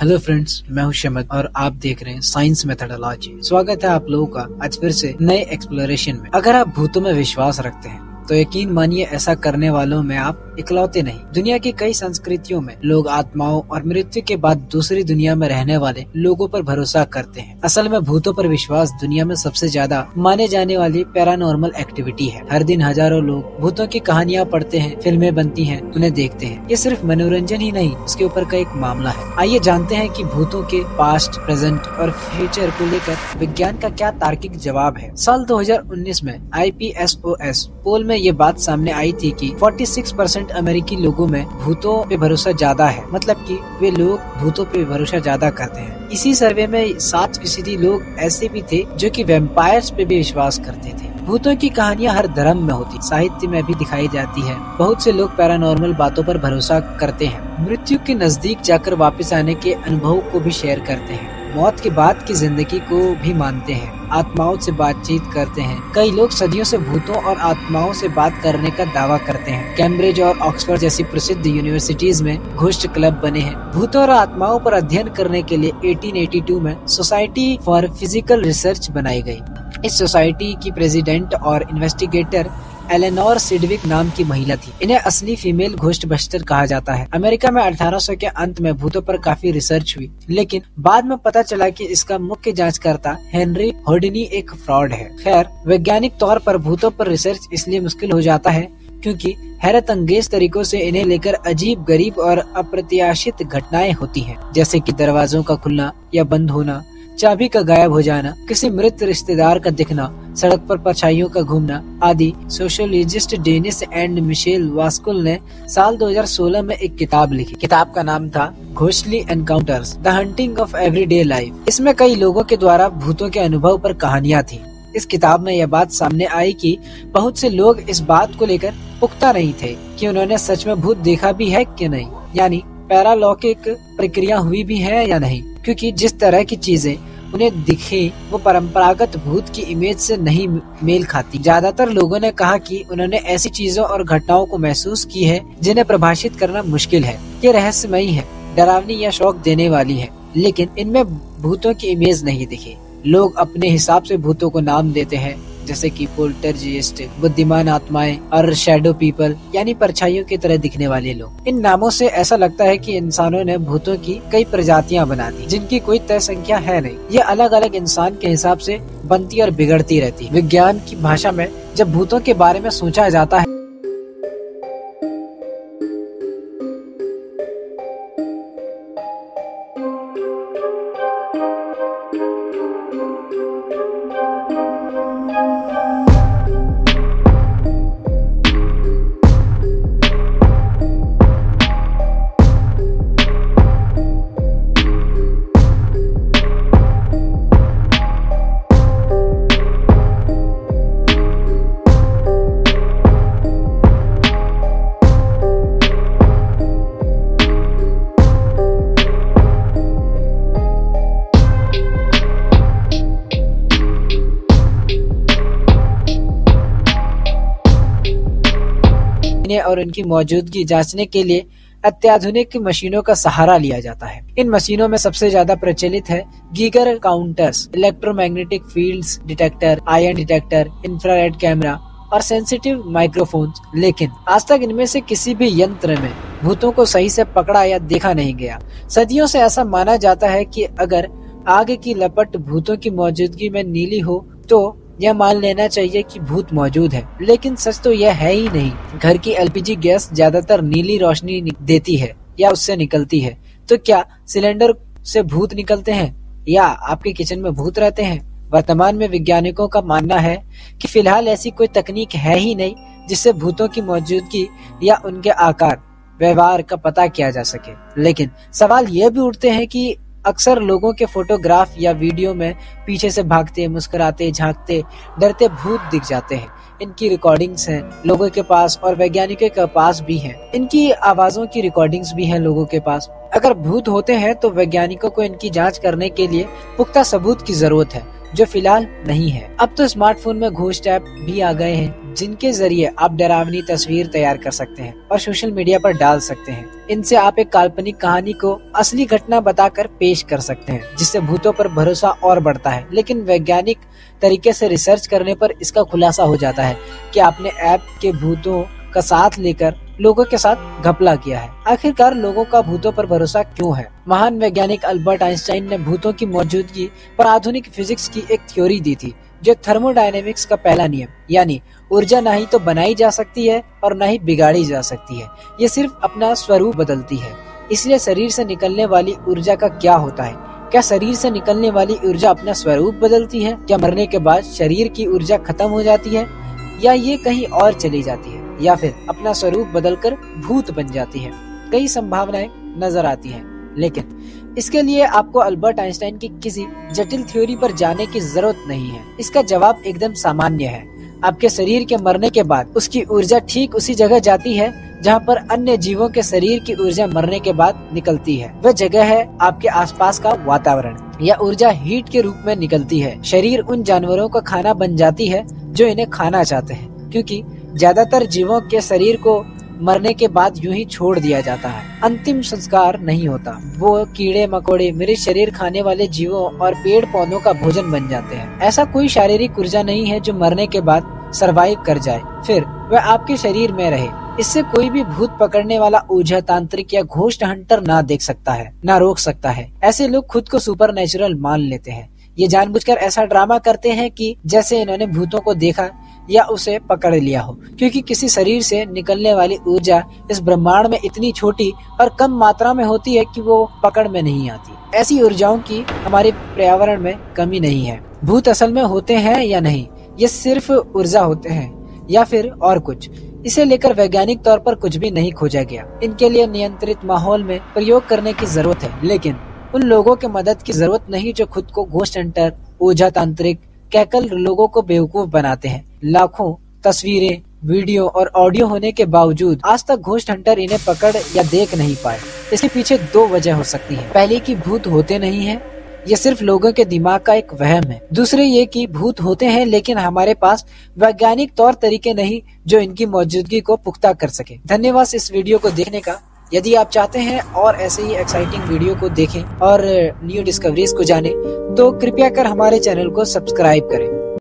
Hello friends, मैं हूं शमद और आप देख रहे हैं साइंस मेथोडोलॉजी। स्वागत है आप लोगों का आज फिर से नए एक्सप्लोरेशन में। अगर आप भूतों में विश्वास रखते हैं तो यकीन मानिए ऐसा करने वालों में आप इकलौते नहीं। दुनिया की कई संस्कृतियों में लोग आत्माओं और मृत्यु के बाद दूसरी दुनिया में रहने वाले लोगों पर भरोसा करते हैं। असल में भूतों पर विश्वास दुनिया में सबसे ज्यादा माने जाने वाली पैरानॉर्मल एक्टिविटी है। हर दिन हजारों लोग भूतों की कहानियाँ पढ़ते हैं, फिल्में बनती हैं, उन्हें देखते हैं। ये सिर्फ मनोरंजन ही नहीं, इसके ऊपर का एक मामला है। आइए जानते हैं कि भूतों के पास्ट, प्रेजेंट और फ्यूचर को लेकर विज्ञान का क्या तार्किक जवाब है। साल 2019 में IPSOS पोल में ये बात सामने आई थी कि 46% अमेरिकी लोगों में भूतों पे भरोसा ज्यादा है, मतलब कि वे लोग भूतों पे भरोसा ज्यादा करते हैं। इसी सर्वे में 7% लोग ऐसे भी थे जो कि वैम्पायर्स पे भी विश्वास करते थे। भूतों की कहानियां हर धर्म में होती, साहित्य में भी दिखाई जाती है। बहुत से लोग पैरानॉर्मल बातों पर भरोसा करते हैं, मृत्यु के नजदीक जाकर वापस आने के अनुभव को भी शेयर करते हैं, मौत के बाद की जिंदगी को भी मानते हैं, आत्माओं से बातचीत करते हैं। कई लोग सदियों से भूतों और आत्माओं से बात करने का दावा करते हैं। कैम्ब्रिज और ऑक्सफोर्ड जैसी प्रसिद्ध यूनिवर्सिटीज में घोस्ट क्लब बने हैं। भूतों और आत्माओं पर अध्ययन करने के लिए 1882 में सोसाइटी फॉर फिजिकल रिसर्च बनाई गई। इस सोसाइटी की प्रेसिडेंट और इन्वेस्टिगेटर एलेनोर सिडविक नाम की महिला थी। इन्हें असली फीमेल घोस्ट बस्टर कहा जाता है। अमेरिका में 1800 के अंत में भूतों पर काफी रिसर्च हुई, लेकिन बाद में पता चला कि इसका मुख्य जांचकर्ता हेनरी होडनी एक फ्रॉड है। खैर, वैज्ञानिक तौर पर भूतों पर रिसर्च इसलिए मुश्किल हो जाता है क्योंकि हैरत अंगेज तरीकों से इन्हें लेकर अजीब, गरीब और अप्रत्याशित घटनाएं होती हैं, जैसे कि दरवाजों का खुलना या बंद होना, चाबी का गायब हो जाना, किसी मृत रिश्तेदार का दिखना, सड़क पर परछाइयों का घूमना आदि। सोशियोलॉजिस्ट डेनिस एंड मिशेल वास्कुल ने साल 2016 में एक किताब लिखी। किताब का नाम था ghostly encounters, the hunting of everyday life. इसमें कई लोगों के द्वारा भूतों के अनुभव पर कहानियां थी। इस किताब में यह बात सामने आई कि बहुत से लोग इस बात को लेकर पुख्ता नहीं थे कि उन्होंने सच में भूत देखा भी है कि नहीं, यानी पैरालौकिक प्रक्रिया हुई भी है या नहीं, क्योंकि जिस तरह की चीजें उन्हें दिखे वो परंपरागत भूत की इमेज से नहीं मेल खाती। ज्यादातर लोगों ने कहा कि उन्होंने ऐसी चीजों और घटनाओं को महसूस की है जिन्हें परिभाषित करना मुश्किल है। ये रहस्यमयी है, डरावनी या शौक देने वाली है, लेकिन इनमें भूतों की इमेज नहीं दिखी। लोग अपने हिसाब से भूतों को नाम देते हैं, जैसे कि पोल्टरजेस्ट, बुद्धिमान आत्माएं और शैडो पीपल, यानी परछाइयों की तरह दिखने वाले लोग। इन नामों से ऐसा लगता है कि इंसानों ने भूतों की कई प्रजातियां बना दी, जिनकी कोई तय संख्या है नहीं। ये अलग अलग इंसान के हिसाब से बनती और बिगड़ती रहती। विज्ञान की भाषा में जब भूतों के बारे में सोचा जाता है और उनकी मौजूदगी जांचने के लिए अत्याधुनिक मशीनों का सहारा लिया जाता है। इन मशीनों में सबसे ज्यादा प्रचलित है Geiger counters, electromagnetic fields detector, ion detector, infrared camera और सेंसिटिव माइक्रोफोन्स। लेकिन आज तक इनमें से किसी भी यंत्र में भूतों को सही से पकड़ा या देखा नहीं गया। सदियों से ऐसा माना जाता है कि अगर आग की लपट भूतों की मौजूदगी में नीली हो तो यह मान लेना चाहिए कि भूत मौजूद है, लेकिन सच तो यह है ही नहीं। घर की LPG गैस ज्यादातर नीली रोशनी देती है या उससे निकलती है, तो क्या सिलेंडर से भूत निकलते हैं या आपके किचन में भूत रहते हैं? वर्तमान में वैज्ञानिकों का मानना है कि फिलहाल ऐसी कोई तकनीक है ही नहीं जिससे भूतों की मौजूदगी या उनके आकार, व्यवहार का पता किया जा सके। लेकिन सवाल यह भी उठते हैं कि अक्सर लोगों के फोटोग्राफ या वीडियो में पीछे से भागते, मुस्कुराते, झांकते, डरते भूत दिख जाते हैं। इनकी रिकॉर्डिंग्स हैं लोगों के पास और वैज्ञानिकों के पास भी हैं। इनकी आवाजों की रिकॉर्डिंग्स भी हैं लोगों के पास। अगर भूत होते हैं तो वैज्ञानिकों को इनकी जांच करने के लिए पुख्ता सबूत की जरूरत है, जो फिलहाल नहीं है। अब तो स्मार्टफोन में घोस्ट ऐप भी आ गए हैं जिनके जरिए आप डरावनी तस्वीर तैयार कर सकते हैं और सोशल मीडिया पर डाल सकते हैं। इनसे आप एक काल्पनिक कहानी को असली घटना बताकर पेश कर सकते हैं, जिससे भूतों पर भरोसा और बढ़ता है। लेकिन वैज्ञानिक तरीके से रिसर्च करने पर इसका खुलासा हो जाता है कि आपने ऐप के भूतों का साथ लेकर लोगों के साथ घपला किया है। आखिरकार लोगों का भूतों पर भरोसा क्यों है? महान वैज्ञानिक अल्बर्ट आइंस्टाइन ने भूतों की मौजूदगी पर आधुनिक फिजिक्स की एक थ्योरी दी थी, जो थर्मोडायनेमिक्स का पहला नियम, यानी ऊर्जा ना ही तो बनाई जा सकती है और ना ही बिगाड़ी जा सकती है, ये सिर्फ अपना स्वरूप बदलती है। इसलिए शरीर से निकलने वाली ऊर्जा का क्या होता है? क्या शरीर से निकलने वाली ऊर्जा अपना स्वरूप बदलती है? क्या मरने के बाद शरीर की ऊर्जा खत्म हो जाती है, या ये कहीं और चली जाती है, या फिर अपना स्वरूप बदलकर भूत बन जाती है? कई संभावनाएं नजर आती हैं, लेकिन इसके लिए आपको अल्बर्ट आइंस्टाइन की किसी जटिल थ्योरी पर जाने की जरूरत नहीं है। इसका जवाब एकदम सामान्य है। आपके शरीर के मरने के बाद उसकी ऊर्जा ठीक उसी जगह जाती है जहाँ पर अन्य जीवों के शरीर की ऊर्जा मरने के बाद निकलती है। वह जगह है आपके आसपास का वातावरण। यह ऊर्जा हीट के रूप में निकलती है। शरीर उन जानवरों का खाना बन जाती है जो इन्हें खाना चाहते हैं, क्योंकि ज्यादातर जीवों के शरीर को मरने के बाद यूं ही छोड़ दिया जाता है। अंतिम संस्कार नहीं होता। वो कीड़े मकोड़े मेरे शरीर खाने वाले जीवों और पेड़ पौधों का भोजन बन जाते हैं। ऐसा कोई शारीरिक ऊर्जा नहीं है जो मरने के बाद सरवाइव कर जाए, फिर वह आपके शरीर में रहे। इससे कोई भी भूत पकड़ने वाला ऊर्जा तांत्रिक या घोस्ट हंटर ना देख सकता है, ना रोक सकता है। ऐसे लोग खुद को सुपर नेचुरल मान लेते हैं। ये जानबूझकर ऐसा ड्रामा करते हैं कि जैसे इन्होंने भूतों को देखा या उसे पकड़ लिया हो, क्योंकि किसी शरीर से निकलने वाली ऊर्जा इस ब्रह्मांड में इतनी छोटी और कम मात्रा में होती है कि वो पकड़ में नहीं आती। ऐसी ऊर्जाओं की हमारे पर्यावरण में कमी नहीं है। भूत असल में होते हैं या नहीं, ये सिर्फ ऊर्जा होते हैं या फिर और कुछ, इसे लेकर वैज्ञानिक तौर पर कुछ भी नहीं खोजा गया। इनके लिए नियंत्रित माहौल में प्रयोग करने की जरूरत है, लेकिन उन लोगों के मदद की जरूरत नहीं जो खुद को घोस्ट हंटर, ऊर्जा तांत्रिक कहकर लोगों को बेवकूफ बनाते हैं। लाखों तस्वीरें, वीडियो और ऑडियो होने के बावजूद आज तक घोस्ट हंटर इन्हें पकड़ या देख नहीं पाए। इसके पीछे दो वजह हो सकती है। पहली कि भूत होते नहीं है, ये सिर्फ लोगों के दिमाग का एक वहम है। दूसरे ये कि भूत होते हैं, लेकिन हमारे पास वैज्ञानिक तौर तरीके नहीं जो इनकी मौजूदगी को पुख्ता कर सके। धन्यवाद इस वीडियो को देखने का। यदि आप चाहते हैं और ऐसे ही एक्साइटिंग वीडियो को देखें और न्यू डिस्कवरीज को जाने, तो कृपया कर हमारे चैनल को सब्सक्राइब करें।